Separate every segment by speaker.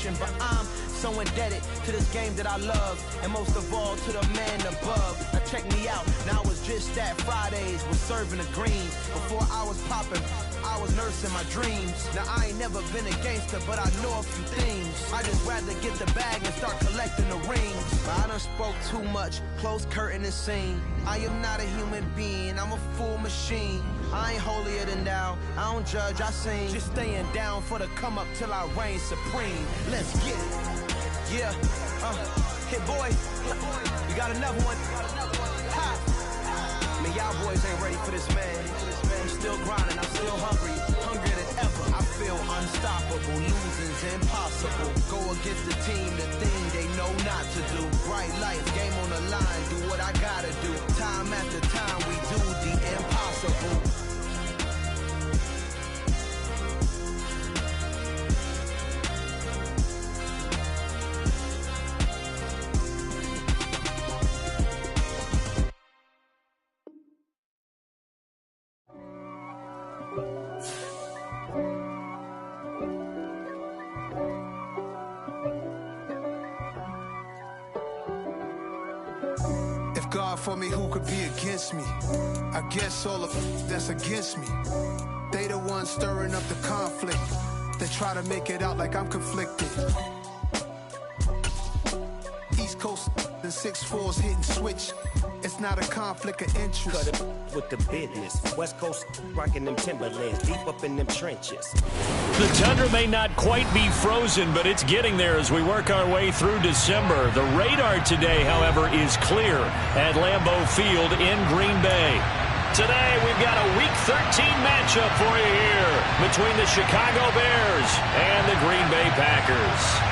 Speaker 1: motivation, but I'm so indebted to this game that I love, and most of all to the man above. Now check me out, now it was just that Fridays was serving the green. Before I was popping, I was nursing my dreams. Now I ain't never been a gangster, but I know a few things. I just rather get the bag and start collecting the rings. But I done spoke too much, close curtain and scene. I am not a human being, I'm a full machine. I ain't holier than thou, I don't judge, I sing. Just staying down for the come up till I reign supreme. Let's get it. Yeah, hit boy, we got another one. Ha. Man, y'all boys ain't ready for this, man. I'm still grinding, I'm still hungry, hungrier than ever. I feel unstoppable, losing's impossible. Go against the team, the thing they know not to do. Bright lights, game on the line, do what I gotta do. Time after time, we do the impossible.
Speaker 2: God for me, who could be against me? I guess all of that's against me. They the ones stirring up the conflict. They try to make it out like I'm conflicted. East Coast and 6'4's hitting switch. It's not a conflict of interest.
Speaker 3: Cut it with the business. West Coast rocking them Timberlands, deep up in them trenches.
Speaker 4: The tundra may not quite be frozen, but it's getting there as we work our way through December. The radar today, however, is clear at Lambeau Field in Green Bay. Today, we've got a Week 13 matchup for you here between the Chicago Bears and the Green Bay Packers.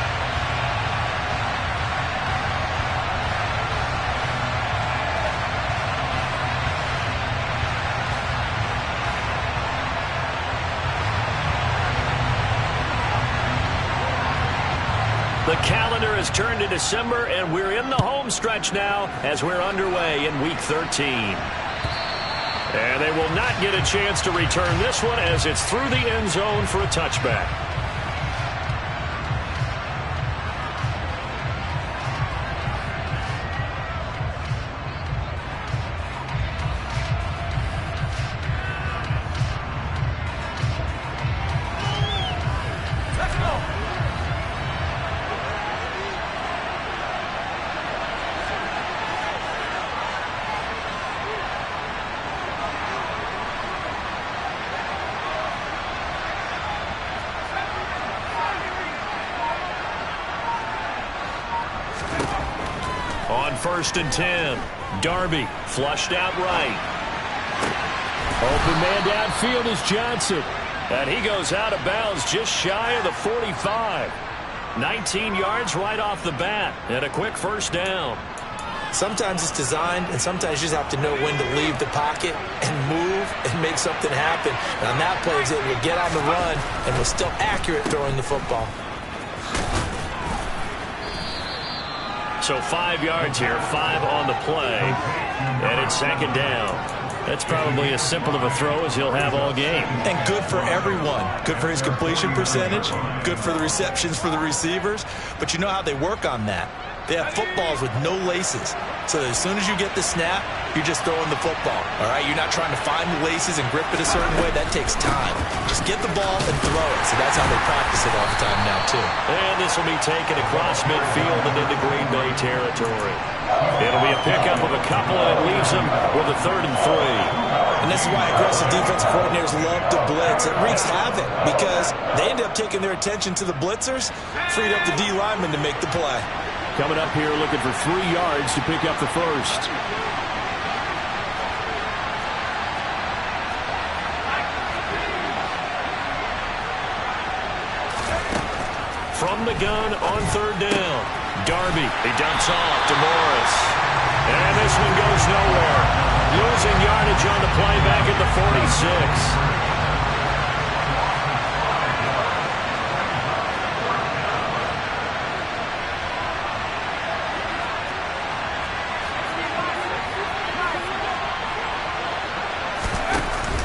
Speaker 4: The calendar has turned to December, and we're in the home stretch now as we're underway in Week 13. And they will not get a chance to return this one as it's through the end zone for a touchback. On 1st and 10, Darby flushed out right. Open man downfield is Johnson. And he goes out of bounds just shy of the 45. 19 yards right off the bat and a quick first down.
Speaker 5: Sometimes it's designed, and sometimes you just have to know when to leave the pocket and move and make something happen. And on that play, he was able to get on the run and was still accurate throwing the football.
Speaker 4: So 5 yards here, 5 on the play, and it's second down. That's probably as simple of a throw as he'll have all game.
Speaker 6: And good for everyone. Good for his completion percentage, good for the receptions for the receivers. But you know how they work on that. They have footballs with no laces. So as soon as you get the snap, you're just throwing the football. All right, you're not trying to find the laces and grip it a certain way. That takes time. Just get the ball and throw it. So that's how they practice it all the time now, too.
Speaker 4: And this will be taken across midfield and into Green Bay territory. It'll be a pickup of a couple, and it leaves them with a 3rd and 3.
Speaker 5: And this is why aggressive defensive coordinators love to blitz. It wreaks havoc because they end up taking their attention to the blitzers, freed up the D lineman to make the play.
Speaker 4: Coming up here looking for 3 yards to pick up the first. From the gun on 3rd down. Darby, he dumps off to Morris. And this one goes nowhere. Losing yardage on the play back at the 46.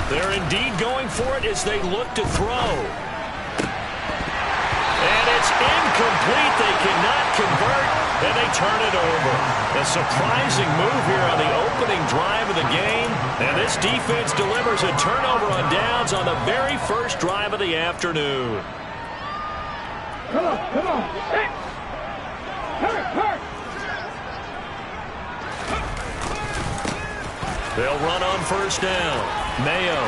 Speaker 4: They're indeed going for it as they look to throw. And it's incomplete. They cannot convert, and they turn it over. A surprising move here on the opening drive of the game, and this defense delivers a turnover on downs on the very first drive of the afternoon.
Speaker 7: Come on. Hey. Hurt.
Speaker 4: They'll run on first down. Mayo.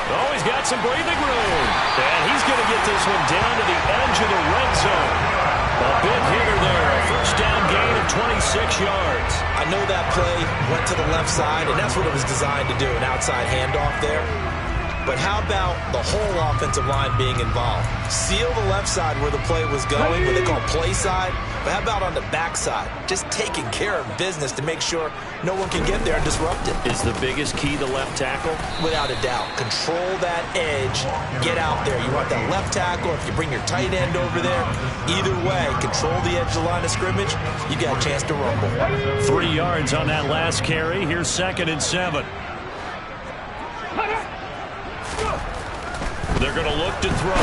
Speaker 4: Oh, he's got some breathing room. And he's going to get this one down to the edge of the red zone. A big hitter there. A first down gain of 26 yards.
Speaker 5: I know that play went to the left side, and that's what it was designed to do, an outside handoff there. But how about the whole offensive line being involved? Seal the left side where the play was going, what they call play side. But how about on the backside? Just taking care of business to make sure no one can get there and disrupt it.
Speaker 4: Is the biggest key the left tackle?
Speaker 5: Without a doubt. Control that edge. Get out there. You want that left tackle. If you bring your tight end over there, either way, control the edge of the line of scrimmage, you got a chance to rumble.
Speaker 4: 3 yards on that last carry. Here's 2nd and 7. They're going to look to throw.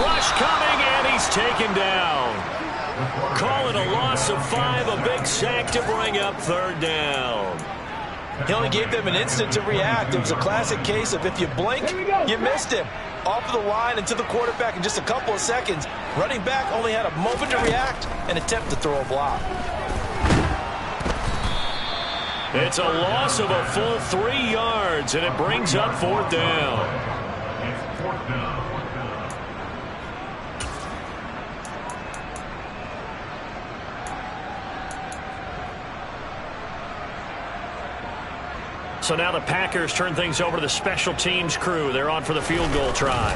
Speaker 4: Rush coming, and he's taken down. Call it a loss of 5, a big sack to bring up 3rd down.
Speaker 5: He only gave them an instant to react. It was a classic case of if you blink, you missed him. Off of the line and to the quarterback in just a couple of seconds. Running back only had a moment to react and attempt to throw a block.
Speaker 4: It's a loss of a full 3 yards, and it brings up 4th down. So now the Packers turn things over to the special teams crew. They're on for the field goal try.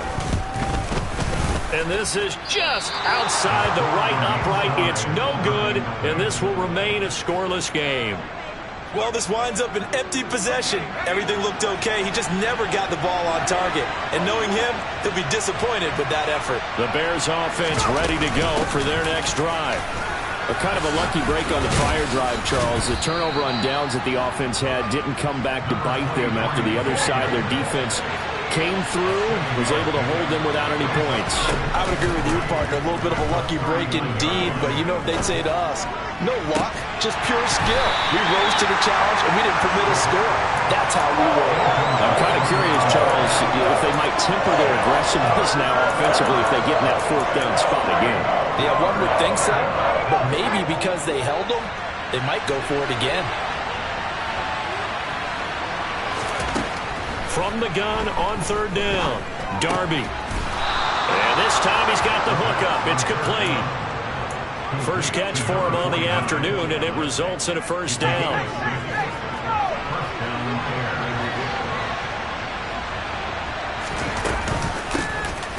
Speaker 4: And this is just outside the right upright. It's no good, and this will remain a scoreless game.
Speaker 5: Well, this winds up an empty possession. Everything looked okay. He just never got the ball on target. And knowing him, he'll be disappointed with that effort.
Speaker 4: The Bears offense ready to go for their next drive. A kind of a lucky break on the prior drive, Charles. The turnover on downs that the offense had didn't come back to bite them after the other side. Their defense came through, was able to hold them without any points.
Speaker 5: I would agree with you, partner. A little bit of a lucky break indeed, but you know what they'd say to us? No luck, just pure skill. We rose to the challenge, and we didn't permit a score. That's how we roll.
Speaker 4: I'm kind of curious, Charles, if they might temper their aggressiveness now offensively if they get in that 4th down spot again.
Speaker 5: Yeah, one would think so, but maybe because they held them, they might go for it again.
Speaker 4: From the gun on 3rd down, Darby. And this time he's got the hook up. It's complete. First catch for him on the afternoon, and it results in a 1st down.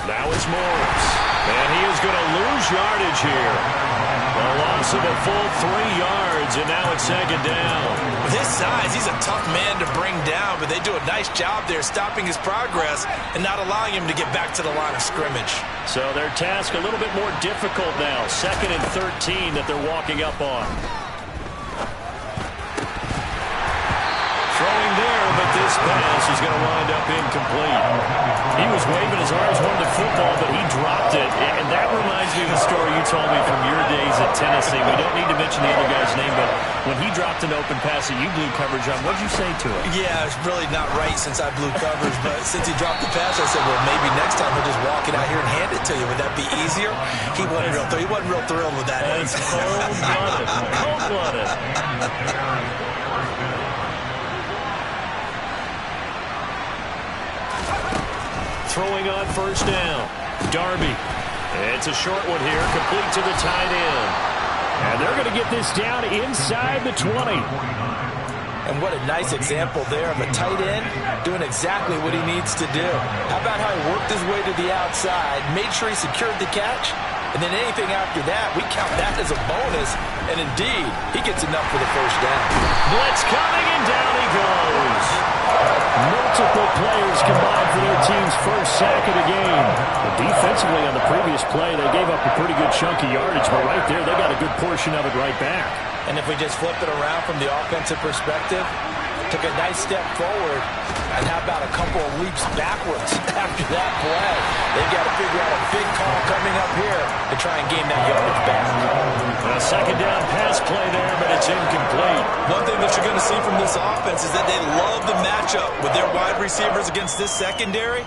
Speaker 4: Now it's Morris. And he is going to lose yardage here. A loss of a full 3 yards, and now it's 2nd down.
Speaker 5: With his size, he's a tough man to bring down, but they do a nice job there stopping his progress and not allowing him to get back to the line of scrimmage.
Speaker 4: So their task a little bit more difficult now. 2nd and 13 that they're walking up on. Throwing there, but this pass is going to wind up incomplete. He was waving his arms, wanted the football, but he dropped it. And that reminds me of the story you told me from your days at Tennessee. We don't need to mention the other guy's name, but when he dropped an open pass that you blew coverage on, what did you say to him?
Speaker 5: Yeah, it's really not right since I blew coverage, but since he dropped the pass, I said, well, maybe next time he'll just walk it out here and hand it to you. Would that be easier? He wasn't real thrilled with that.
Speaker 4: It's cold-blooded. Cold-blooded. Throwing on 1st down. Darby. It's a short one here, complete to the tight end. And they're going to get this down inside the 20.
Speaker 5: And what a nice example there of a tight end doing exactly what he needs to do. How about how he worked his way to the outside, made sure he secured the catch, and then anything after that, we count that as a bonus. And indeed, he gets enough for the 1st down.
Speaker 4: Blitz coming, and down he goes. Multiple players combined for their team's 1st sack of the game. But defensively on the previous play, they gave up a pretty good chunk of yardage, but right there, they got a good portion of it right back.
Speaker 5: And if we just flip it around from the offensive perspective, took a nice step forward, and how about a couple of leaps backwards after that play? They've got to figure out a big call coming up here to try and gain that yardage back.
Speaker 4: A second down pass play there, but it's incomplete.
Speaker 5: One thing that you're going to see from this offense is that they love the matchup with their wide receivers against this secondary.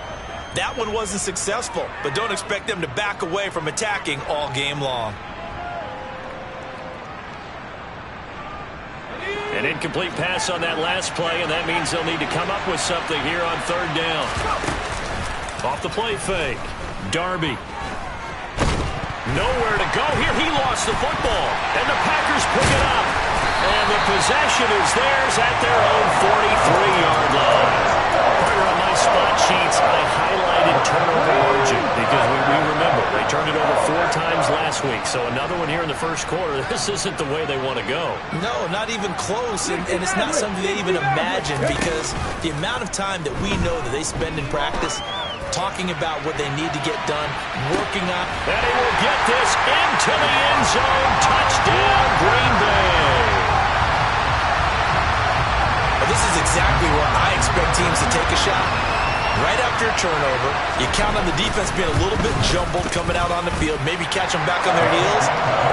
Speaker 5: That one wasn't successful, but don't expect them to back away from attacking all game long.
Speaker 4: An incomplete pass on that last play, and that means they'll need to come up with something here on third down. Off the play fake. Darby. Nowhere to go here. He lost the football, and the Packers pick it up. And the possession is theirs at their own 43-yard line. Partner, on my spot sheets, I highlighted turnover margin because we remember they turned it over 4 times last week. So another one here in the first quarter. This isn't the way they want to go.
Speaker 5: No, not even close, and it's not something they even imagine because the amount of time that we know that they spend in practice talking about what they need to get done, working on.
Speaker 4: And he will get this into the end zone. Touchdown, Green Bay.
Speaker 5: This is exactly where I expect teams to take a shot. Right after a turnover, you count on the defense being a little bit jumbled coming out on the field, maybe catch them back on their heels,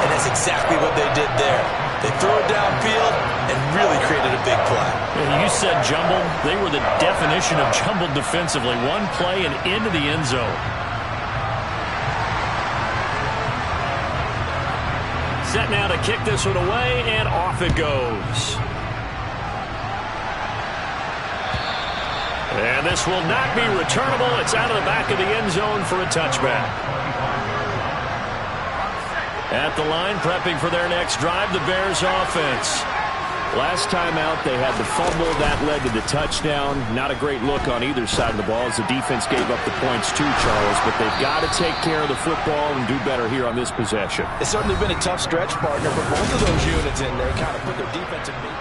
Speaker 5: and that's exactly what they did there. They threw it downfield and really created a big play.
Speaker 4: You said jumbled. They were the definition of jumbled defensively. One play and into the end zone. Set now to kick this one away, and off it goes. And this will not be returnable. It's out of the back of the end zone for a touchback. At the line, prepping for their next drive, the Bears offense. Last time out, they had the fumble. That led to the touchdown. Not a great look on either side of the ball as the defense gave up the points too, Charles. But they've got to take care of the football and do better here on this possession.
Speaker 5: It's certainly been a tough stretch, partner, but both of those units in there kind of put their defensive meat.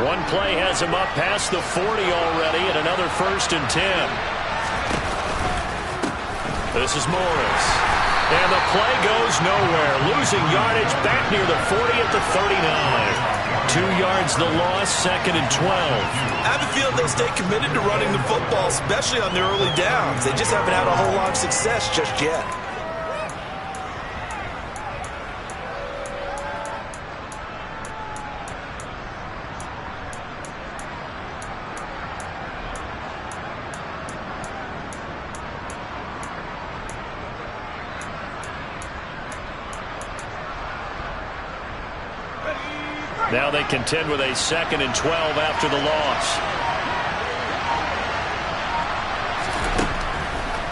Speaker 4: One play has him up past the 40 already, and another 1st and 10. This is Morris. And the play goes nowhere. Losing yardage back near the 40 at the 39. 2 yards the loss, 2nd and 12.
Speaker 5: I have a feeling they'll stay committed to running the football, especially on their early downs. They just haven't had a whole lot of success just yet.
Speaker 4: Now they contend with a 2nd and 12 after the loss.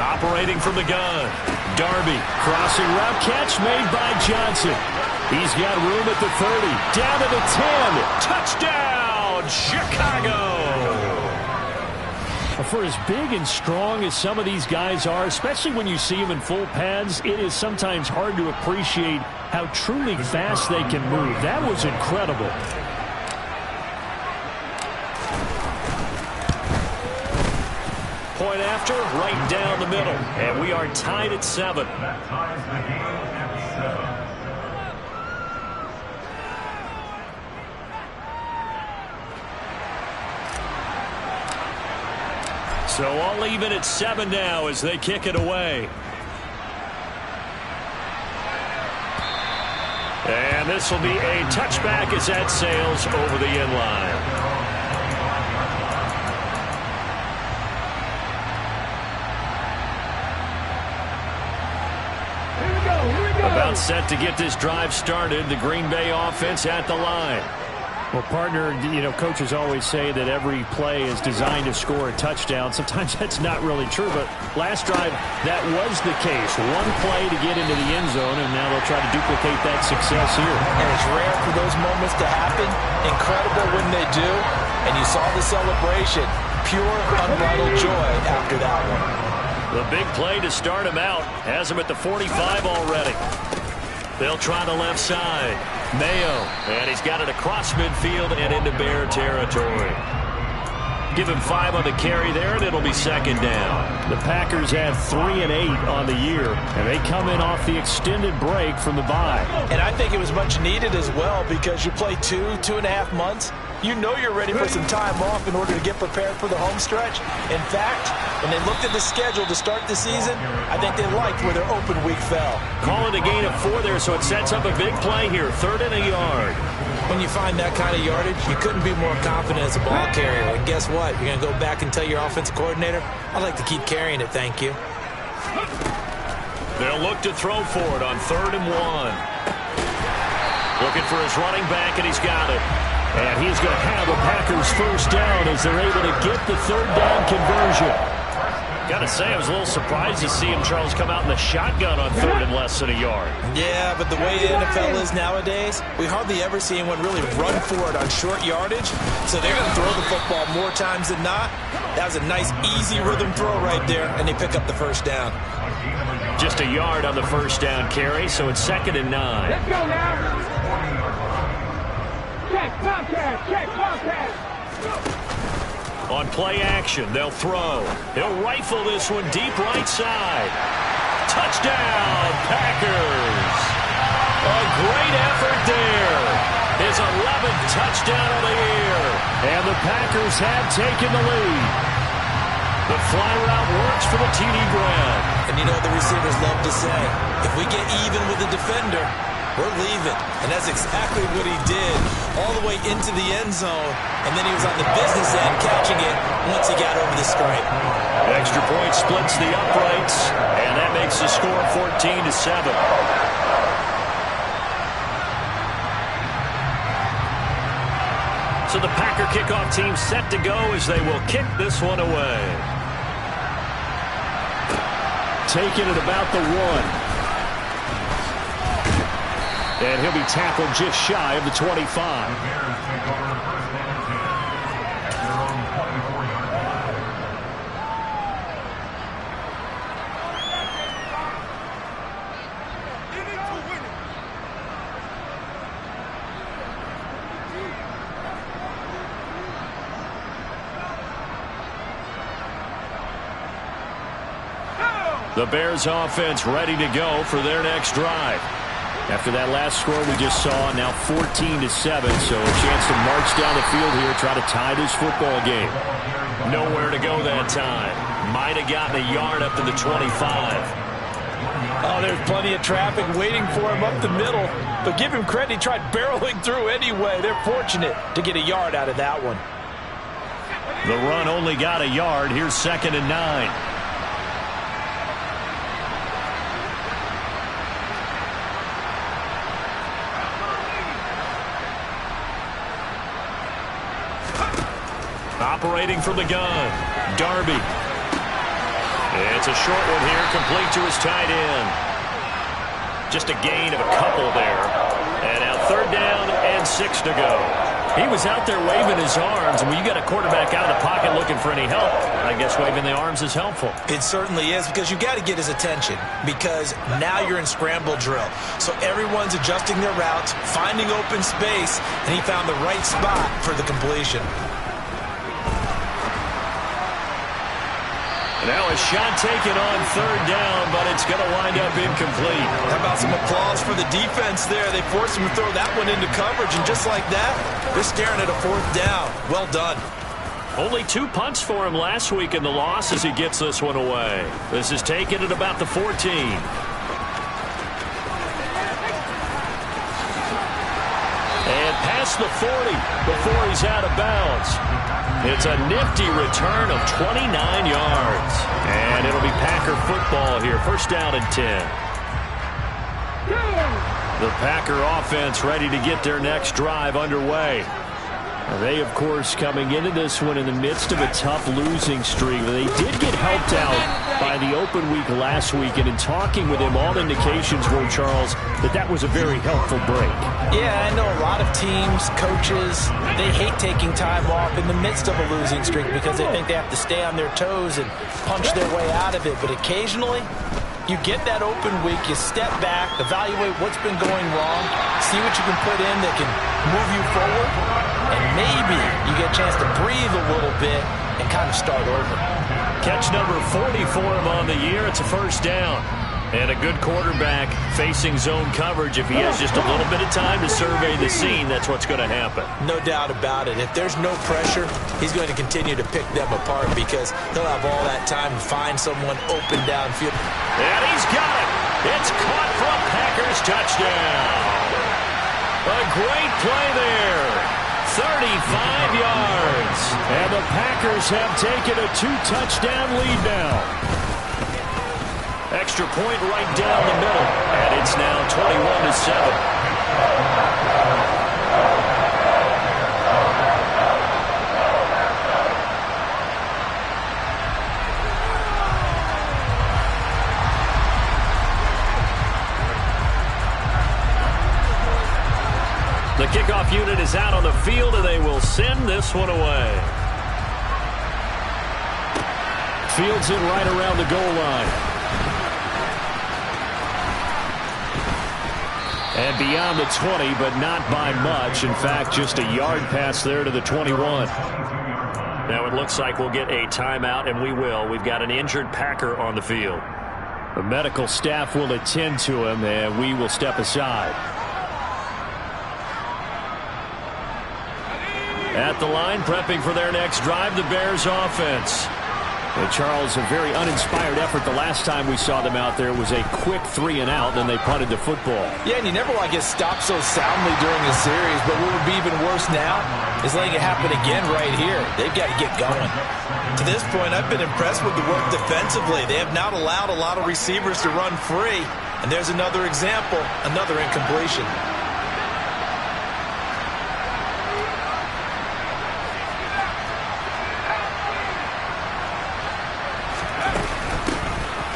Speaker 4: Operating from the gun. Darby, crossing route, catch made by Johnson. He's got room at the 30, down to the 10. Touchdown, Chicago! For as big and strong as some of these guys are, especially when you see them in full pads, it is sometimes hard to appreciate how truly fast they can move. That was incredible. Point after, right down the middle. And we are tied at 7. So all even at 7 now as they kick it away. And this will be a touchback as that sails over the end line. About set to get this drive started. The Green Bay offense at the line. Well, partner, you know, coaches always say that every play is designed to score a touchdown. Sometimes that's not really true, but last drive, that was the case. One play to get into the end zone, and now they'll try to duplicate that success here.
Speaker 5: And it's rare for those moments to happen. Incredible when they do. And you saw the celebration. Pure, unbridled joy after that one.
Speaker 4: The big play to start him out. Has him at the 45 already. They'll try the left side. Mayo, and he's got it across midfield and into Bear territory. Give him 5 on the carry there, and it'll be second down. The Packers have 3 and 8 on the year, and they come in off the extended break from the bye.
Speaker 5: And I think it was much needed as well, because you play 2.5 months. You know you're ready for some time off in order to get prepared for the home stretch. In fact, when they looked at the schedule to start the season, I think they liked where their open week fell.
Speaker 4: Calling a gain of 4 there, so it sets up a big play here. 3rd and a yard.
Speaker 5: When you find that kind of yardage, you couldn't be more confident as a ball carrier. And guess what? You're going to go back and tell your offensive coordinator, I'd like to keep carrying it, thank you.
Speaker 4: They'll look to throw for it on 3rd and 1. Looking for his running back, and he's got it. And he's going to have a Packers first down as they're able to get the 3rd down conversion. Got to say, I was a little surprised to see him, Charles, come out in the shotgun on 3rd and less than a yard.
Speaker 5: Yeah, but the way the NFL is nowadays, we hardly ever see anyone really run for it on short yardage. So they're going to throw the football more times than not. That was a nice, easy rhythm throw right there, and they pick up the first down.
Speaker 4: Just a yard on the first down carry, so it's 2nd and 9.
Speaker 7: Let's go now. Check, Bobcat, check, Bobcat.
Speaker 4: On play action, they'll throw. He'll rifle this one deep right side. Touchdown, Packers. A great effort there. His 11th touchdown of the year. And the Packers have taken the lead. The fly route works for the TD grab.
Speaker 5: And you know what the receivers love to say? If we get even with the defender, we're leaving. And that's exactly what he did, all the way into the end zone. And then he was on the business end catching it once he got over the stripe.
Speaker 4: Extra point splits the uprights, and that makes the score 14-7. So the Packer kickoff team set to go as they will kick this one away. Taking it about the 1. And he'll be tackled just shy of the 25. The Bears offense ready to go for their next drive. After that last score we just saw, now 14-7, so a chance to march down the field here, try to tie this football game. Nowhere to go that time. Might have gotten a yard up to the 25.
Speaker 5: Oh, there's plenty of traffic waiting for him up the middle. But give him credit, he tried barreling through anyway. They're fortunate to get a yard out of that one.
Speaker 4: The run only got a yard. Here's 2nd and 9. Operating from the gun, Darby. It's a short one here, complete to his tight end. Just a gain of a couple there. And now 3rd down and 6 to go. He was out there waving his arms, and when you got a quarterback out of the pocket looking for any help, I guess waving the arms is helpful.
Speaker 5: It certainly is, because you got to get his attention, because now you're in scramble drill. So everyone's adjusting their routes, finding open space, and he found the right spot for the completion.
Speaker 4: Now a shot taken on 3rd down, but it's going to wind up incomplete.
Speaker 5: How about some applause for the defense there? They forced him to throw that one into coverage, and just like that, they're staring at a 4th down. Well done.
Speaker 4: Only 2 punts for him last week in the loss as he gets this one away. This is taken at about the 14. And past the 40 before he's out of bounds. It's a nifty return of 29 yards. And it'll be Packer football here. 1st down and 10. The Packer offense ready to get their next drive underway. They, of course, coming into this one in the midst of a tough losing streak. They did get helped out by the open week last week, and in talking with him, all indications were, Charles, that was a very helpful break.
Speaker 5: Yeah, I know a lot of teams, coaches, they hate taking time off in the midst of a losing streak because they think they have to stay on their toes and punch their way out of it. But occasionally, you get that open week, you step back, evaluate what's been going wrong, see what you can put in that can move you forward, and maybe you get a chance to breathe a little bit kind of start over.
Speaker 4: Catch number 40 for him on the year. It's a first down. And a good quarterback facing zone coverage. If he has just a little bit of time to survey the scene, that's what's going to happen.
Speaker 5: No doubt about it. If there's no pressure, he's going to continue to pick them apart because he'll have all that time to find someone open downfield.
Speaker 4: And he's got it. It's caught for a Packers touchdown. A great play there. 35 yards. And the Packers have taken a 2-touchdown lead now. Extra point right down the middle. And it's now 21-7. The kickoff unit is out on the field, and they will send this one away. Fields it right around the goal line. And beyond the 20, but not by much. In fact, just a yard pass there to the 21. Now it looks like we'll get a timeout, and we will. We've got an injured Packer on the field. The medical staff will attend to him, and we will step aside. At the line, prepping for their next drive, the Bears offense. And Charles, a very uninspired effort the last time we saw them out there. It was a quick 3-and-out, then they punted the football.
Speaker 5: Yeah, and you never want to get stopped so soundly during a series, but what would be even worse now is letting it happen again right here. They've got to get going. To this point, I've been impressed with the work defensively. They have not allowed a lot of receivers to run free, and there's another example, another incompletion.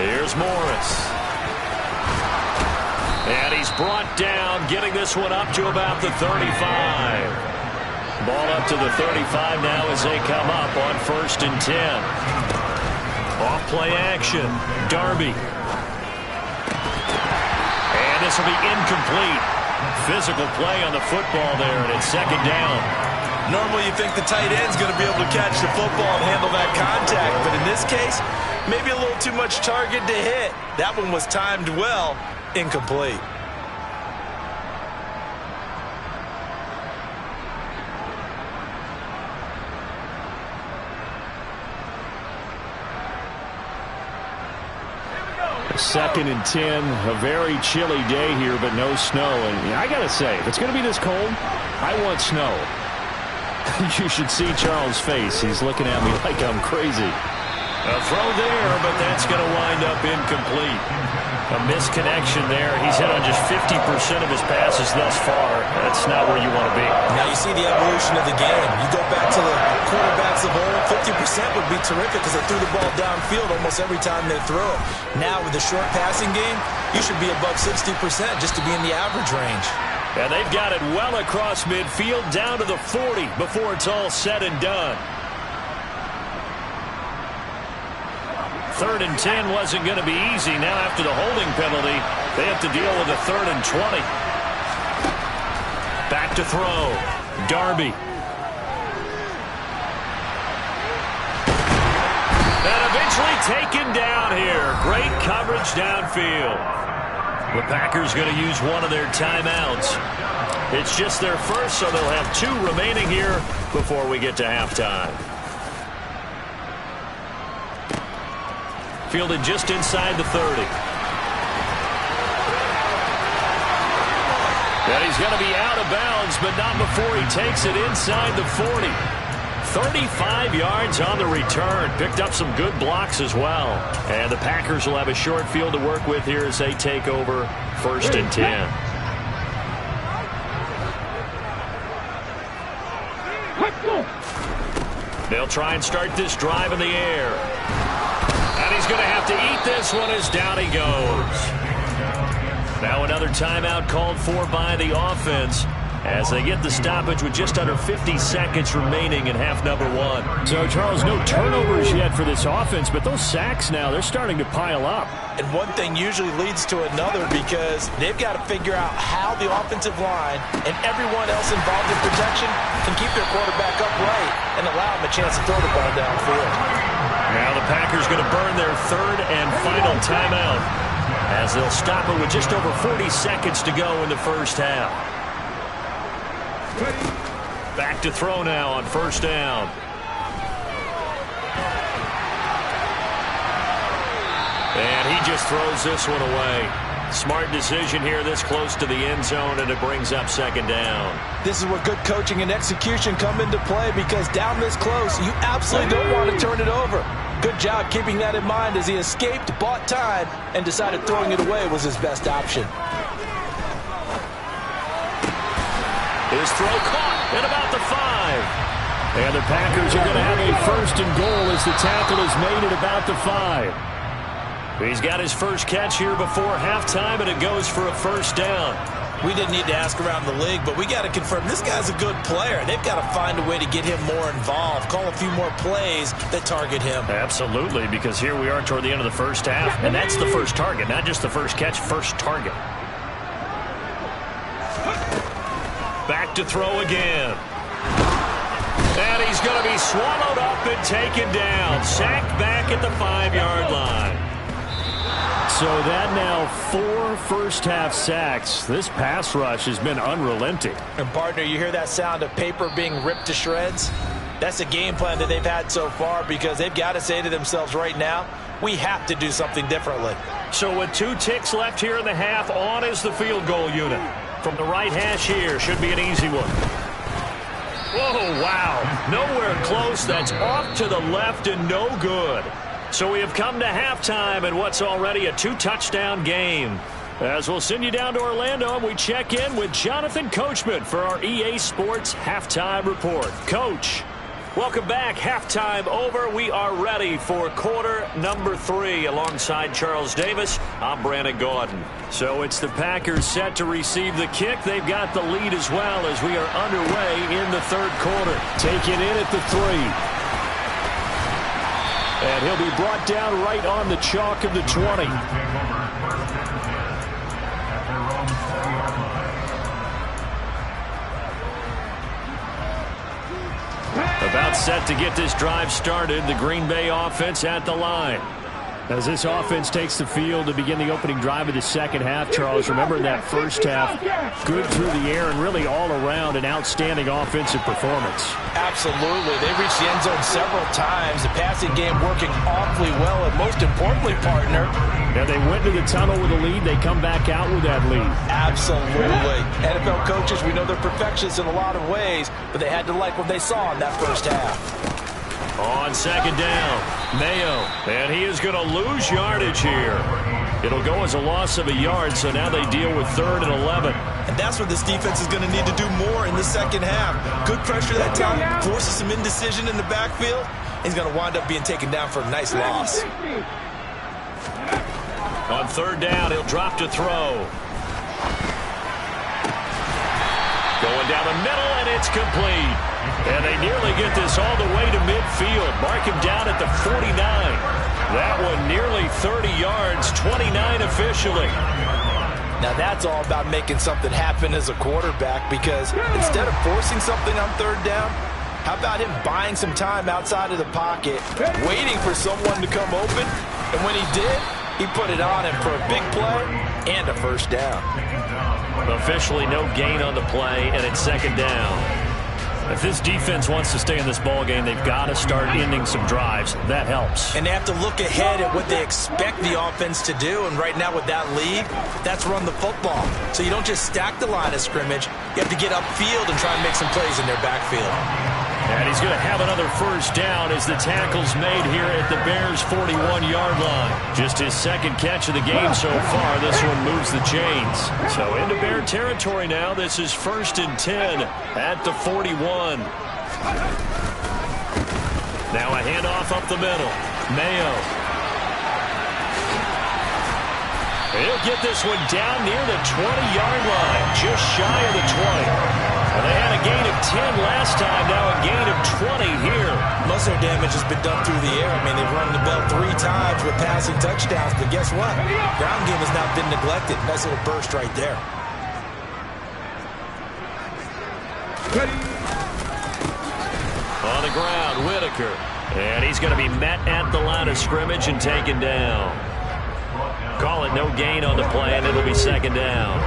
Speaker 4: Here's Morris. And he's brought down, getting this one up to about the 35. Ball up to the 35 now as they come up on 1st and 10. Off play action. Darby. And this will be incomplete. Physical play on the football there, and it's 2nd down.
Speaker 5: Normally you think the tight end's going to be able to catch the football and handle that contact, but in this case, maybe a little too much target to hit. That one was timed well. Incomplete.
Speaker 4: Second and 10, a very chilly day here, but no snow. And I got to say, if it's going to be this cold, I want snow. You should see Charles' face. He's looking at me like I'm crazy. A throw there, but that's going to wind up incomplete. A misconnection there. He's hit on just 50% of his passes thus far. That's not where you want to be.
Speaker 5: Now you see the evolution of the game. You go back to the quarterbacks of old, 50% would be terrific because they threw the ball downfield almost every time they threw it. Now with the short passing game, you should be above 60% just to be in the average range.
Speaker 4: And they've got it well across midfield down to the 40 before it's all said and done. 3rd and 10 wasn't going to be easy. Now after the holding penalty, they have to deal with a 3rd and 20. Back to throw. Darby. And eventually taken down here. Great coverage downfield. The Packers going to use one of their timeouts. It's just their first, so they'll have 2 remaining here before we get to halftime. Fielded just inside the 30. And he's going to be out of bounds, but not before he takes it inside the 40. 35 yards on the return. Picked up some good blocks as well. And the Packers will have a short field to work with here as they take over 1st and 10. They'll try and start this drive in the air. And he's going to have to eat this one as down he goes. Now another timeout called for by the offense. as they get the stoppage with just under 50 seconds remaining in half number one. So, Charles, no turnovers yet for this offense, but those sacks now, they're starting to pile up.
Speaker 5: And one thing usually leads to another because they've got to figure out how the offensive line and everyone else involved in protection can keep their quarterback upright and allow him a chance to throw the ball downfield.
Speaker 4: Now the Packers going to burn their third and final timeout as they'll stop it with just over 40 seconds to go in the first half. Back to throw now on first down. And he just throws this one away. Smart decision here this close to the end zone, and it brings up second down.
Speaker 5: This is where good coaching and execution come into play because down this close, you absolutely don't want to turn it over. Good job keeping that in mind as he escaped, bought time, and decided throwing it away was his best option.
Speaker 4: His throw caught at about the 5. And the Packers are going to have a first and goal as the tackle is made at about the 5. He's got his first catch here before halftime, and it goes for a first down.
Speaker 5: We didn't need to ask around the league, but we got to confirm this guy's a good player. They've got to find a way to get him more involved, call a few more plays that target him.
Speaker 4: Absolutely, because here we are toward the end of the first half, and that's the first target, not just the first catch, first target. Back to throw again. And he's going to be swallowed up and taken down. Sacked back at the 5-yard line. So that now 4 first-half sacks. This pass rush has been unrelenting.
Speaker 5: And, partner, you hear that sound of paper being ripped to shreds? That's a game plan that they've had so far because they've got to say to themselves right now, we have to do something differently.
Speaker 4: So with 2 ticks left here in the half, on is the field goal unit. From the right hash here, should be an easy one. Whoa, wow. Nowhere close. That's off to the left and no good. So we have come to halftime in what's already a 2-touchdown game. As we'll send you down to Orlando, and we check in with Jonathan Coachman for our EA Sports Halftime Report. Coach, welcome back. Halftime over. We are ready for quarter number 3 alongside Charles Davis. I'm Brandon Gaudin. So it's the Packers set to receive the kick. They've got the lead as well as we are underway in the third quarter. Taken in at the 3. And he'll be brought down right on the chalk of the 20. About set to get this drive started, the Green Bay offense at the line. As this offense takes the field to begin the opening drive of the second half, Charles, remember in that first half, good through the air and really all around an outstanding offensive performance.
Speaker 5: Absolutely. They reached the end zone several times. The passing game working awfully well, and most importantly, partner,
Speaker 4: and they went to the tunnel with a lead. They come back out with that lead.
Speaker 5: Absolutely. NFL coaches, we know they're perfectionists in a lot of ways, but they had to like what they saw in that first half.
Speaker 4: On second down, Mayo, and he is going to lose yardage here. It'll go as a loss of a yard, so now they deal with 3rd and 11.
Speaker 5: And that's what this defense is going to need to do more in the second half. Good pressure that time, forces some indecision in the backfield. He's going to wind up being taken down for a nice loss.
Speaker 4: On 3rd down, he'll drop to throw. Going down the middle, and it's complete. And they nearly get this all the way to midfield. Mark him down at the 49. That one nearly 30 yards, 29 officially.
Speaker 5: Now that's all about making something happen as a quarterback, because instead of forcing something on 3rd down, how about him buying some time outside of the pocket, waiting for someone to come open, and when he did, he put it on him for a big play and a first down.
Speaker 4: Officially no gain on the play, and it's second down. If this defense wants to stay in this ballgame, they've got to start ending some drives. That helps.
Speaker 5: And they have to look ahead at what they expect the offense to do. And right now with that lead, that's run the football. So you don't just stack the line of scrimmage. You have to get upfield and try and make some plays in their backfield.
Speaker 4: And he's going to have another first down as the tackle's made here at the Bears' 41-yard line. Just his second catch of the game so far. This one moves the chains. So into Bear territory now. This is 1st and 10 at the 41. Now a handoff up the middle. Mayo. He'll get this one down near the 20-yard line, just shy of the 20. And they had a gain of 10 last time, now a gain of 20 here.
Speaker 5: Most of their damage has been done through the air. I mean, they've rung the bell 3 times with passing touchdowns, but guess what? Ground game has not been neglected. Nice little burst right there.
Speaker 4: On the ground, Whitaker. And he's going to be met at the line of scrimmage and taken down. Call it no gain on the play, and it'll be second down.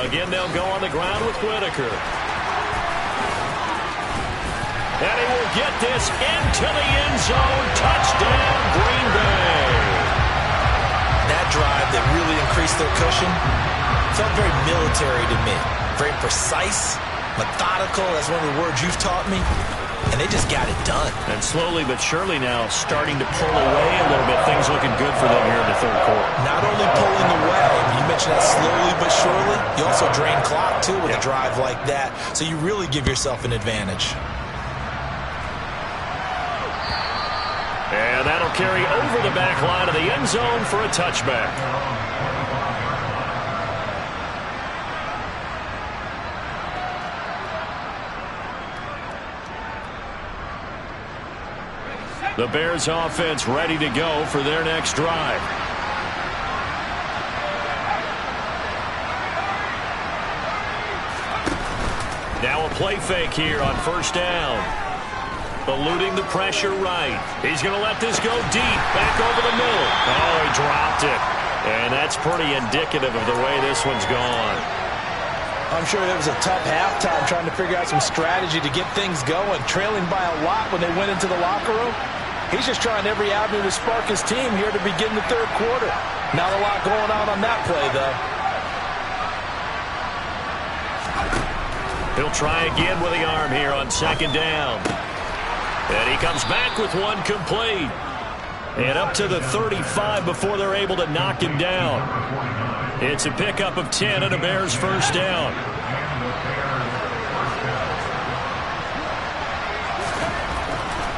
Speaker 4: Again, they'll go on the ground with Whitaker. And he will get this into the end zone. Touchdown, Green Bay.
Speaker 5: That drive that really increased their cushion felt very military to me. Very precise, methodical. That's one of the words you've taught me. And they just got it done.
Speaker 4: And slowly but surely now starting to pull away a little bit. Things looking good for them here in the third quarter.
Speaker 5: Not only pulling away, you mentioned that slowly but surely, you also drain clock too with a drive like that. So you really give yourself an advantage.
Speaker 4: And that'll carry over the back line of the end zone for a touchback. The Bears offense ready to go for their next drive. Now a play fake here on first down. Eluding the pressure right. He's going to let this go deep. Back over the middle. Oh, he dropped it. And that's pretty indicative of the way this one's gone.
Speaker 5: I'm sure it was a tough halftime trying to figure out some strategy to get things going. Trailing by a lot when they went into the locker room. He's just trying every avenue to spark his team here to begin the third quarter. Not a lot going on that play, though.
Speaker 4: He'll try again with the arm here on second down. And he comes back with one complete. And up to the 35 before they're able to knock him down. It's a pickup of 10 and a Bears first down.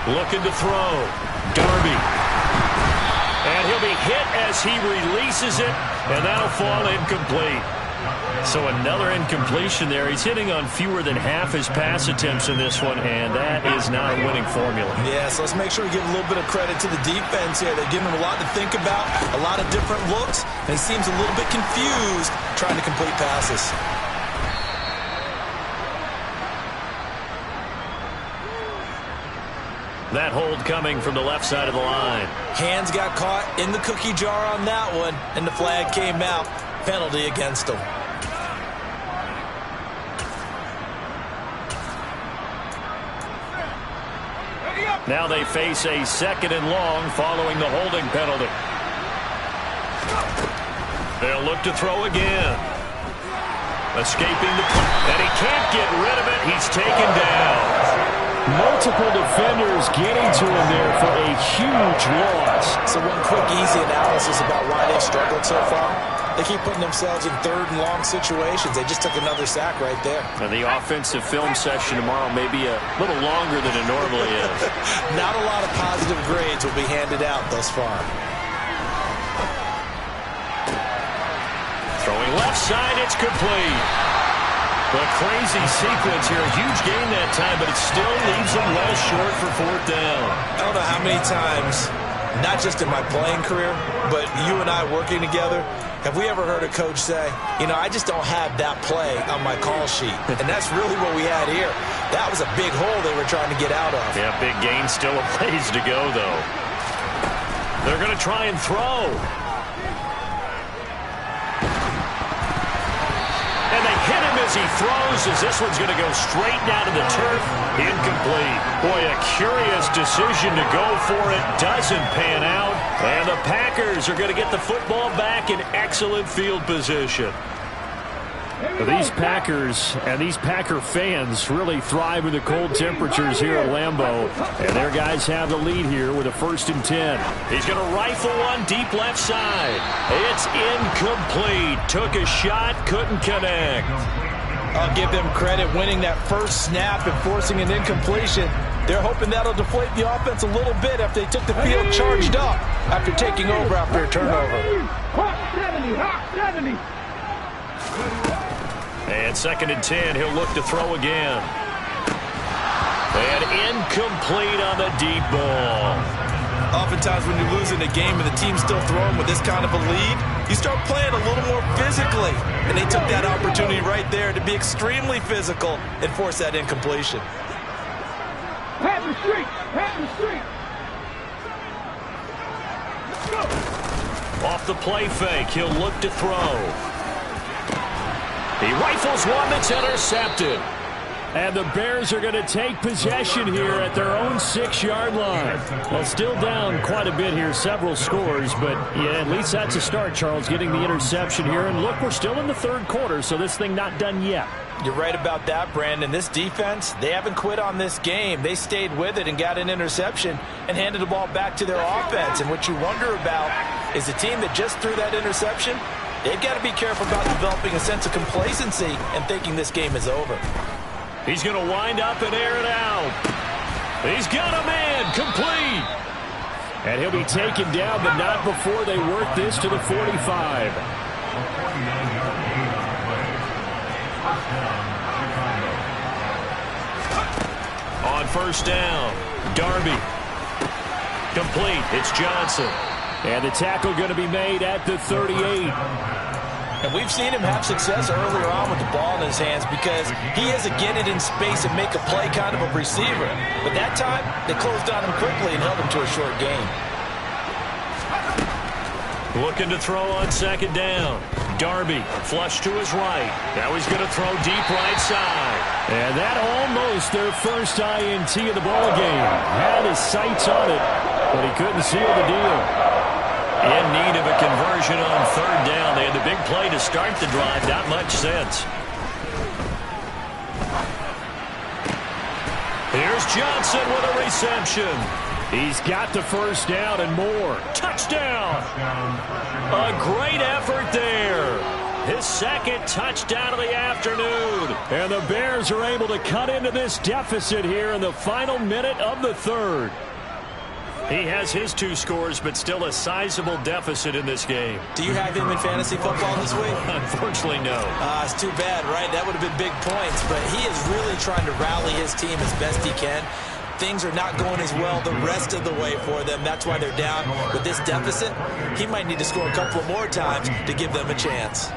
Speaker 4: Looking to throw. Darby. And he'll be hit as he releases it, and that'll fall incomplete. So another incompletion there. He's hitting on fewer than half his pass attempts in this one, and that is not a winning formula.
Speaker 5: Yeah, so let's make sure we give a little bit of credit to the defense here. They're giving him a lot to think about, a lot of different looks, and he seems a little bit confused trying to complete passes.
Speaker 4: That hold coming from the left side of the line.
Speaker 5: Hands got caught in the cookie jar on that one, and the flag came out. Penalty against him.
Speaker 4: Now they face a second and long following the holding penalty. They'll look to throw again. Escaping the play, and he can't get rid of it. He's taken down. Multiple defenders getting to him there for a huge loss.
Speaker 5: So one quick, easy analysis about why they've struggled so far. They keep putting themselves in third and long situations. They just took another sack right there.
Speaker 4: And the offensive film session tomorrow may be a little longer than it normally is.
Speaker 5: Not a lot of positive grades will be handed out thus far.
Speaker 4: Throwing left side, it's complete. A crazy sequence here. A huge gain that time, but it still leaves them well short for fourth down.
Speaker 5: I don't know how many times, not just in my playing career, but you and I working together, have we ever heard a coach say, you know, I just don't have that play on my call sheet. And that's really what we had here. That was a big hole they were trying to get out of.
Speaker 4: Yeah, big gain, still a ways to go, though. They're going to try and throw. And they hit him as he throws, as this one's going to go straight down to the turf. Incomplete. Boy, a curious decision to go for it. Doesn't pan out. And the Packers are going to get the football back in excellent field position. These Packers and these Packer fans really thrive in the cold temperatures here at Lambeau. And their guys have the lead here with a 1st and 10. He's going to rifle one deep left side. It's incomplete. Took a shot, couldn't connect.
Speaker 5: I'll give them credit winning that first snap and forcing an incompletion. They're hoping that'll deflate the offense a little bit after they took the field charged up after taking over after a turnover.
Speaker 7: Hawk 70.
Speaker 4: And 2nd and 10, he'll look to throw again. And incomplete on the deep ball.
Speaker 5: Oftentimes when you're losing a game and the team's still throwing with this kind of a lead, you start playing a little more physically. And they took that opportunity right there to be extremely physical and force that incompletion.
Speaker 7: Have the street. Have the street. Let's go.
Speaker 4: Off the play fake, he'll look to throw. He rifles one that's intercepted. And the Bears are going to take possession here at their own 6-yard line. Well, still down quite a bit here, several scores, but yeah, at least that's a start, Charles, getting the interception here. And look, we're still in the 3rd quarter, so this thing not done yet.
Speaker 5: You're right about that, Brandon. This defense, they haven't quit on this game. They stayed with it and got an interception and handed the ball back to their offense. And what you wonder about is the team that just threw that interception, they've got to be careful about developing a sense of complacency and thinking this game is over.
Speaker 4: He's going to wind up and air it out. He's got a man, complete. And he'll be taken down, but not before they work this to the 45. On 1st down, Darby. Complete, it's Johnson. And the tackle going to be made at the 38.
Speaker 5: And we've seen him have success earlier on with the ball in his hands because he has a get it in space and make a play kind of a receiver. But that time, they closed on him quickly and held him to a short gain.
Speaker 4: Looking to throw on 2nd down. Darby, flush to his right. Now he's going to throw deep right side. And that almost their first INT of the ball game. Had his sights on it, but he couldn't seal the deal. In need of a conversion on 3rd down. They had the big play to start the drive. Not much sense. Here's Johnson with a reception. He's got the 1st down and more. Touchdown. A great effort there. His 2nd touchdown of the afternoon. And the Bears are able to cut into this deficit here in the final minute of the 3rd. He has his 2 scores, but still a sizable deficit in this game.
Speaker 5: Do you have him in fantasy football this week?
Speaker 4: Unfortunately, no.
Speaker 5: It's too bad, right? That would have been big points, but he is really trying to rally his team as best he can. Things are not going as well the rest of the way for them. That's why they're down. With this deficit, he might need to score a couple more times to give them a chance.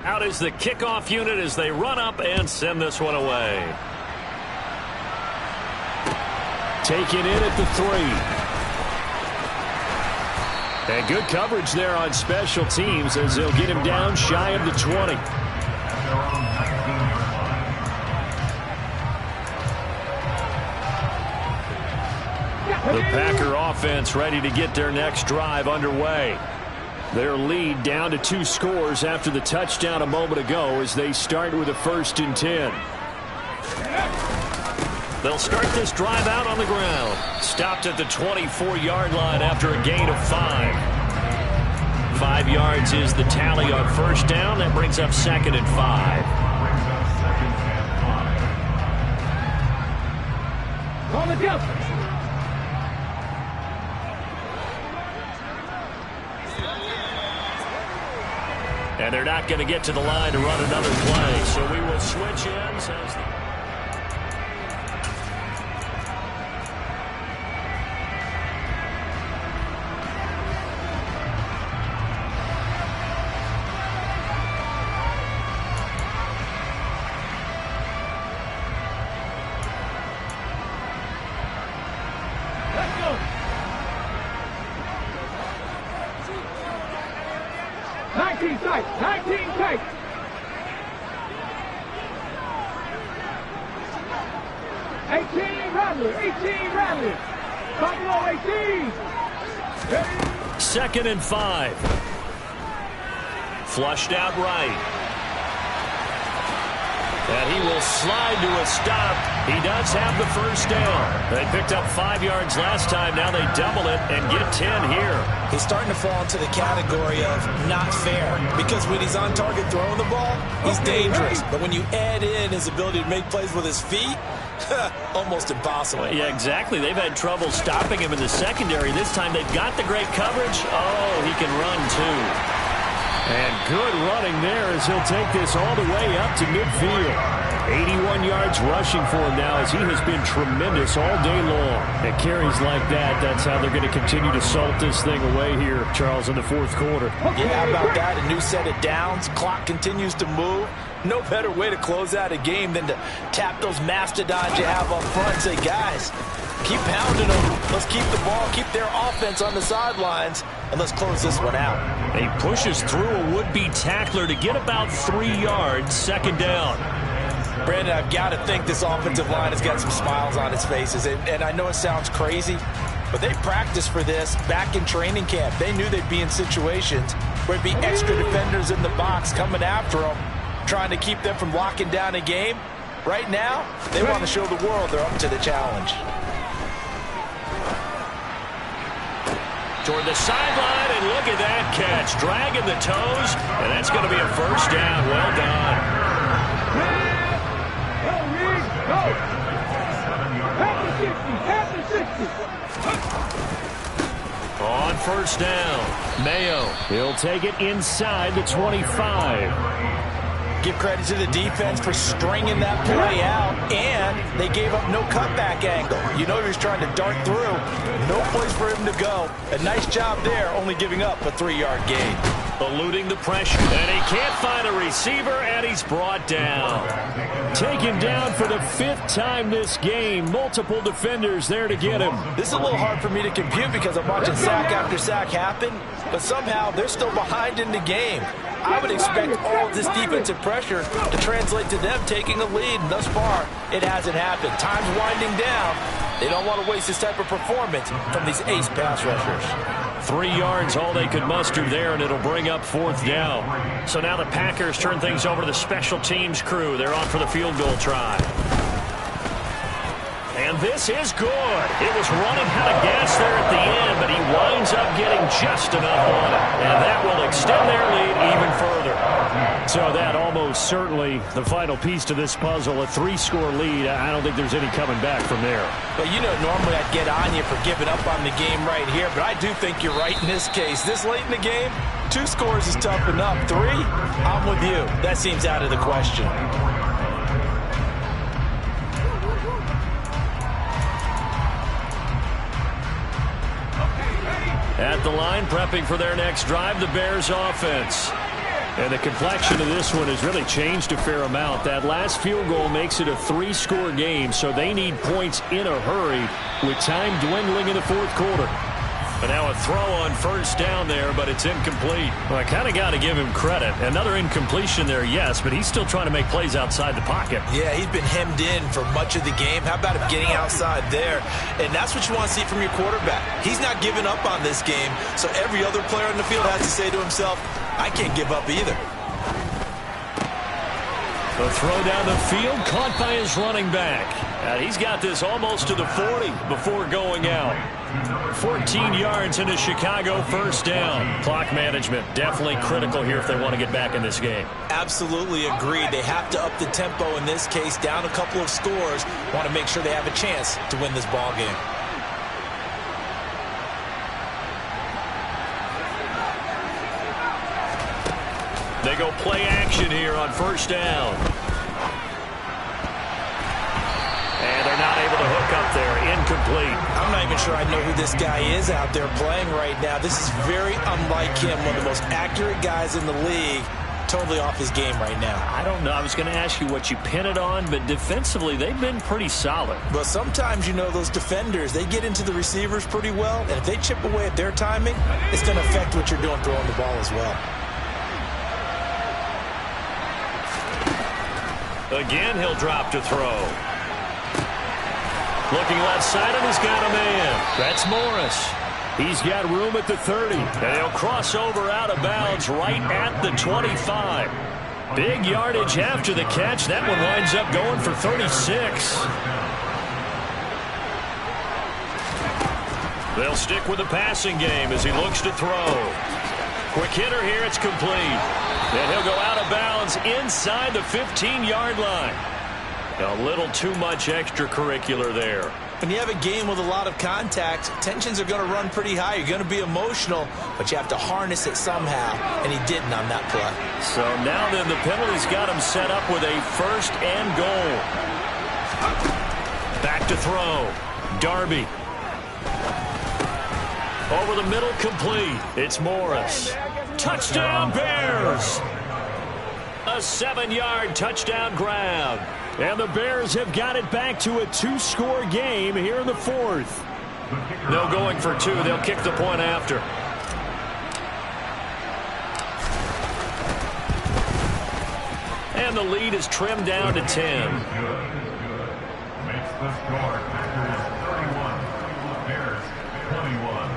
Speaker 4: Out is the kickoff unit as they run up and send this one away. Taken in at the 3. And good coverage there on special teams as they'll get him down shy of the 20. The Packer offense ready to get their next drive underway. Their lead down to 2 scores after the touchdown a moment ago as they start with a 1st and 10. They'll start this drive out on the ground. Stopped at the 24-yard line after a gain of 5. 5 yards is the tally on 1st down. That brings up 2nd and 5.
Speaker 7: On the jump.
Speaker 4: And they're not going to get to the line to run another play. So we will switch ends as the Second and 5. Flushed out right. And he will slide to a stop He does have the first down. They picked up 5 yards last time. Now they double it and get 10 here.
Speaker 5: He's starting to fall into the category of not fair, because when he's on target throwing the ball, he's dangerous. But when you add in his ability to make plays with his feet, almost impossible.
Speaker 4: Well, yeah, exactly. They've had trouble stopping him in the secondary. This time they've got the great coverage. Oh, he can run too. And good running there as he'll take this all the way up to midfield. 81 yards rushing for him now as he has been tremendous all day long. At carries like that, that's how they're going to continue to salt this thing away here, Charles, in the fourth quarter.
Speaker 5: Yeah, how about that? A new set of downs. Clock continues to move. No better way to close out a game than to tap those mastodons you have up front and say, guys, keep pounding them. Let's keep the ball, keep their offense on the sidelines, and let's close this one out.
Speaker 4: He pushes through a would-be tackler to get about 3 yards, second down.
Speaker 5: Brandon, I've got to think this offensive line has got some smiles on its faces. And I know it sounds crazy, but they practiced for this back in training camp. They knew they'd be in situations where it'd be extra defenders in the box coming after them, trying to keep them from locking down a game. Right now, they want to show the world they're up to the challenge.
Speaker 4: Toward the sideline, and look at that catch. Dragging the toes, and that's going to be a first down. Well done. On first down, Mayo. He'll take it inside the 25.
Speaker 5: Give credit to the defense for stringing that play out, and they gave up no cutback angle. You know he was trying to dart through. No place for him to go. A nice job there, only giving up a 3-yard gain.
Speaker 4: Eluding the pressure, and he can't find a receiver, and he's brought down. Taken down for the 5th time this game. Multiple defenders there to get him.
Speaker 5: This is a little hard for me to compute because I'm watching sack after sack happen, but somehow they're still behind in the game. I would expect all of this defensive pressure to translate to them taking a lead, and thus far, it hasn't happened. Time's winding down. They don't want to waste this type of performance from these ace pass rushers.
Speaker 4: 3 yards, all they could muster there, and it'll bring up 4th down. So now the Packers turn things over to the special teams crew. They're on for the field goal try. And this is good. It was running out of gas there at the end, but he winds up getting just enough on it. And that will extend their lead even further. So that almost certainly the final piece to this puzzle, a 3-score lead. I don't think there's any coming back from there.
Speaker 5: But you know, normally I'd get on you for giving up on the game right here, but I do think you're right in this case. This late in the game, 2 scores is tough enough. 3, I'm with you. That seems out of the question.
Speaker 4: At the line, prepping for their next drive, the Bears offense. And the complexion of this one has really changed a fair amount. That last field goal makes it a 3-score game, so they need points in a hurry with time dwindling in the fourth quarter. But now a throw on first down there, but it's incomplete. Well, I kind of got to give him credit. Another incompletion there, yes, but he's still trying to make plays outside the pocket.
Speaker 5: Yeah, he's been hemmed in for much of the game. How about him getting outside there? And that's what you want to see from your quarterback. He's not giving up on this game, so every other player on the field has to say to himself, I can't give up either.
Speaker 4: The throw down the field, caught by his running back. He's got this almost to the 40 before going out. 14 yards into Chicago, first down. Clock management definitely critical here if they want to get back in this game.
Speaker 5: Absolutely agreed. They have to up the tempo in this case, down a couple of scores. Want to make sure they have a chance to win this ball game.
Speaker 4: They go play action here on first down. And they're not able to hook up there. Incomplete.
Speaker 5: I'm not even sure I know who this guy is out there playing right now. This is very unlike him, one of the most accurate guys in the league. Totally off his game right now.
Speaker 4: I don't know. I was going to ask you what you pin it on, but defensively, they've been pretty solid.
Speaker 5: But sometimes, you know, those defenders, they get into the receivers pretty well, and if they chip away at their timing, it's going to affect what you're doing throwing the ball as well.
Speaker 4: Again, he'll drop to throw. Looking left side, and he's got a man. That's Morris. He's got room at the 30, and he'll cross over out of bounds right at the 25. Big yardage after the catch. That one winds up going for 36. They'll stick with the passing game as he looks to throw. Quick hitter here. It's complete. And he'll go out of bounds inside the 15-yard line. A little too much extracurricular there.
Speaker 5: When you have a game with a lot of contact, tensions are going to run pretty high. You're going to be emotional, but you have to harness it somehow, and he didn't on that play.
Speaker 4: So now then the penalty's got him set up with a 1st and goal. Back to throw. Darby. Over the middle, complete. It's Morris. Touchdown, Bears! A 7-yard touchdown grab. And the Bears have got it back to a 2-score game here in the 4th. No going for 2. They'll kick the point after. And the lead is trimmed down to 10.
Speaker 8: Makes the score. Packers 31. Bears 21.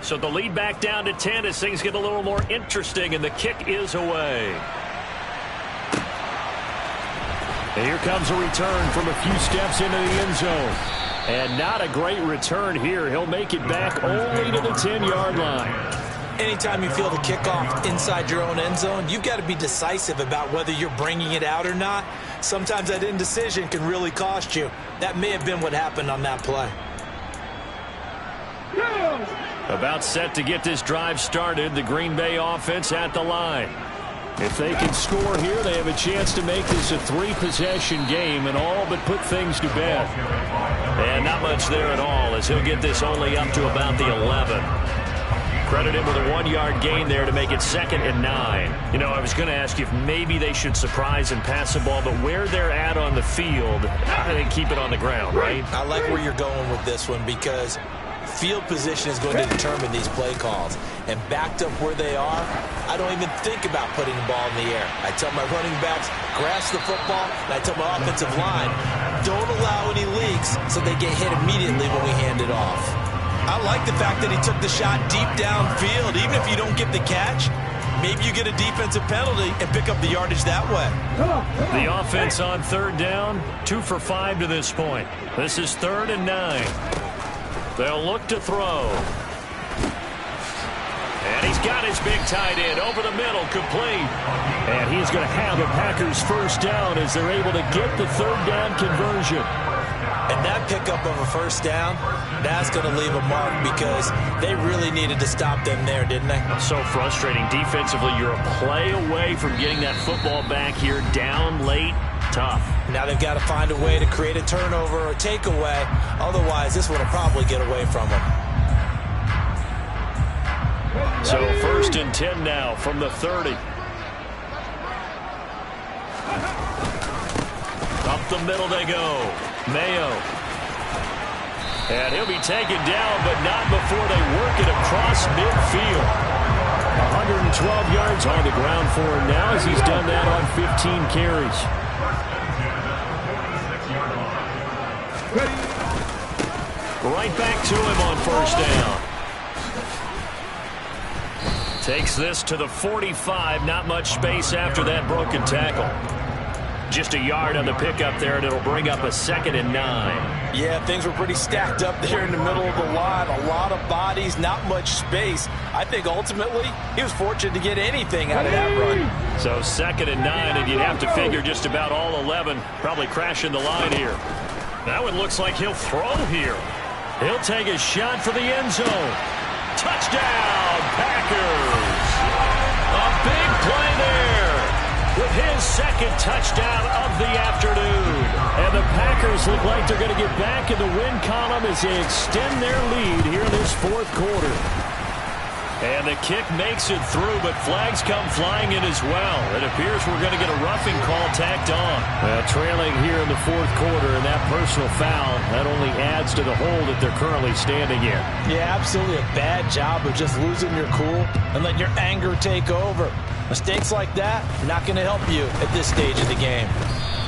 Speaker 4: So the lead back down to 10 as things get a little more interesting, and the kick is away. And here comes a return from a few steps into the end zone. And not a great return here. He'll make it back only to the 10-yard line.
Speaker 5: Anytime you feel the kickoff inside your own end zone, you've got to be decisive about whether you're bringing it out or not. Sometimes that indecision can really cost you. That may have been what happened on that play.
Speaker 4: About set to get this drive started, the Green Bay offense at the line. If they can score here, they have a chance to make this a 3-possession game and all but put things to bed. And not much there at all as he'll get this only up to about the 11. Credit him with a 1-yard gain there to make it 2nd and 9. You know, I was going to ask you if maybe they should surprise and pass the ball, but where they're at on the field, they keep it on the ground, right?
Speaker 5: I like where you're going with this one because field position is going to determine these play calls. And backed up where they are, I don't even think about putting the ball in the air. I tell my running backs, grasp the football, and I tell my offensive line, don't allow any leaks so they get hit immediately when we hand it off. I like the fact that he took the shot deep downfield. Even if you don't get the catch, maybe you get a defensive penalty and pick up the yardage that way.
Speaker 4: The offense on 3rd down, 2 for 5 to this point. This is 3rd and 9. They'll look to throw. And he's got his big tight end over the middle, complete. And he's going to have a Packers 1st down as they're able to get the 3rd down conversion.
Speaker 5: And that pickup of a 1st down, that's going to leave a mark because they really needed to stop them there, didn't they?
Speaker 4: So frustrating. Defensively, you're a play away from getting that football back here down late. Tough.
Speaker 5: Now they've got to find a way to create a turnover or takeaway. Otherwise, this one will probably get away from them.
Speaker 4: So 1st and 10 now from the 30. Up the middle they go. Mayo. And he'll be taken down, but not before they work it across midfield. 112 yards on the ground for him now as he's done that on 15 carries. Right back to him on 1st down. Takes this to the 45. Not much space after that broken tackle. Just a yard on the pickup there, and it'll bring up a 2nd and 9.
Speaker 5: Yeah, things were pretty stacked up there in the middle of the line. A lot of bodies, not much space. I think ultimately he was fortunate to get anything out of that run.
Speaker 4: So 2nd and 9, and you'd have to figure just about all 11 probably crashing the line here. That one looks like he'll throw here. He'll take a shot for the end zone. Touchdown, Packers! A big play there with his 2nd touchdown of the afternoon. And the Packers look like they're going to get back in the win column as they extend their lead here in this 4th quarter. And the kick makes it through, but flags come flying in as well. It appears we're going to get a roughing call tacked on. Trailing here in the fourth quarter, and that personal foul, that only adds to the hole that they're currently standing in.
Speaker 5: Yeah, absolutely a bad job of just losing your cool and letting your anger take over. Mistakes like that are not going to help you at this stage of the game.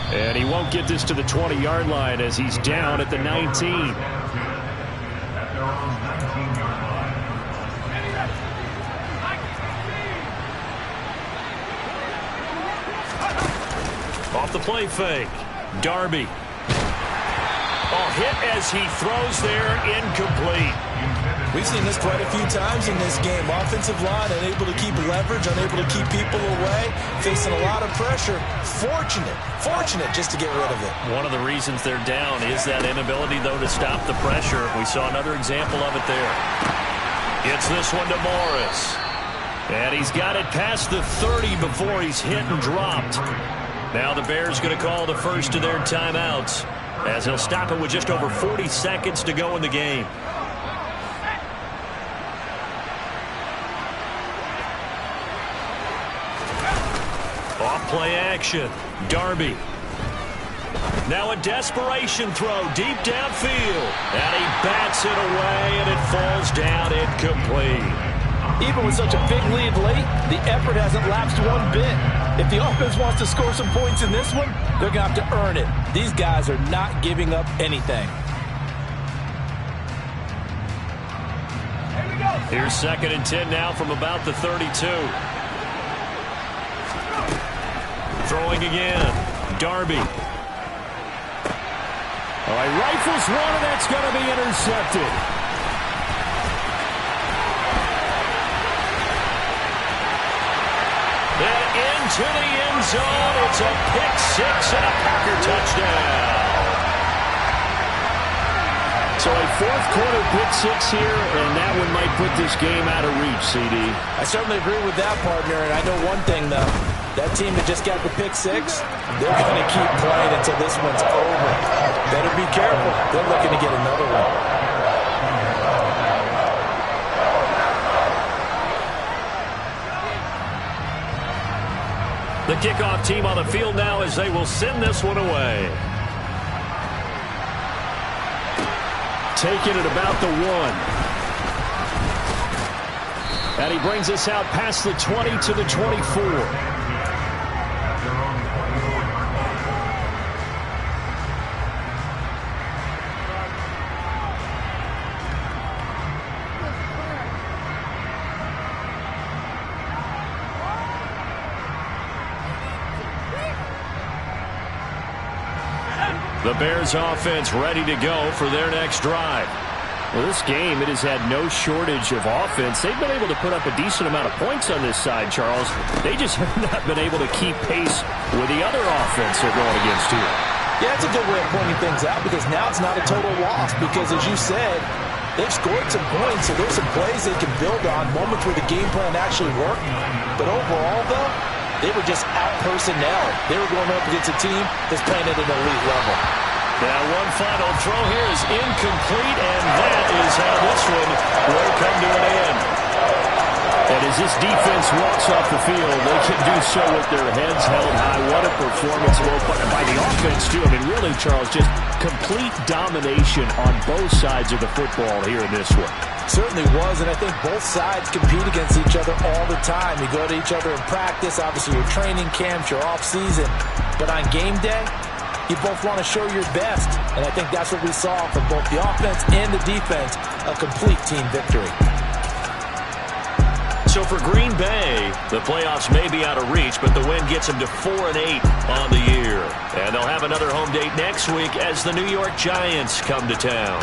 Speaker 4: And he won't get this to the 20-yard line as he's down at the 19. Off the play fake. Darby. Oh, hit as he throws there, incomplete.
Speaker 5: We've seen this quite a few times in this game. Offensive line unable to keep leverage, unable to keep people away, facing a lot of pressure. Fortunate just to get rid of it.
Speaker 4: One of the reasons they're down is that inability, though, to stop the pressure. We saw another example of it there. Gets this one to Morris. And he's got it past the 30 before he's hit and dropped. Now the Bears going to call the first of their timeouts, as he'll stop it with just over 40 seconds to go in the game. Off play action. Darby. Now a desperation throw deep downfield. And he bats it away, and it falls down incomplete.
Speaker 5: Even with such a big lead late, the effort hasn't lapsed one bit. If the offense wants to score some points in this one, they're going to have to earn it. These guys are not giving up anything.
Speaker 4: Here's 2nd and 10 now from about the 32. Throwing again. Darby. All right, rifles one, and that's going to be intercepted. And into the end zone. It's a pick six and a Packer touchdown. So a fourth quarter pick six here, and that one might put this game out of reach, CD.
Speaker 5: I certainly agree with that, partner, and I know one thing, though. That team that just got the pick six, they're going to keep playing until this one's over. Better be careful. They're looking to get another one.
Speaker 4: The kickoff team on the field now as they will send this one away. Taking it about the 1. And he brings us out past the 20 to the 24. The Bears offense ready to go for their next drive. Well, this game, it has had no shortage of offense. They've been able to put up a decent amount of points on this side, Charles. They just have not been able to keep pace with the other offense they're going against here.
Speaker 5: Yeah, that's a good way of pointing things out, because now it's not a total loss, because as you said, they've scored some points, so there's some plays they can build on, moments where the game plan actually worked. But overall, though, they were just out-personnel. They were going up against a team that's playing at an elite level.
Speaker 4: Now one final throw here is incomplete, and that is how this one will come to an end. And as this defense walks off the field, they can do so with their heads held high. What a performance by the offense, too. I mean, really, Charles, just complete domination on both sides of the football here in this one.
Speaker 5: Certainly was, and I think both sides compete against each other all the time. You go to each other in practice, obviously your training camps, your off-season. But on game day, you both want to show your best. And I think that's what we saw from both the offense and the defense, a complete team victory.
Speaker 4: So for Green Bay, the playoffs may be out of reach, but the win gets them to 4-8 on the year. And they'll have another home date next week as the New York Giants come to town.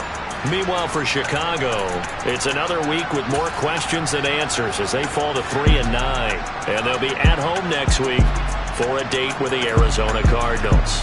Speaker 4: Meanwhile, for Chicago, it's another week with more questions than answers as they fall to 3-9. And they'll be at home next week for a date with the Arizona Cardinals.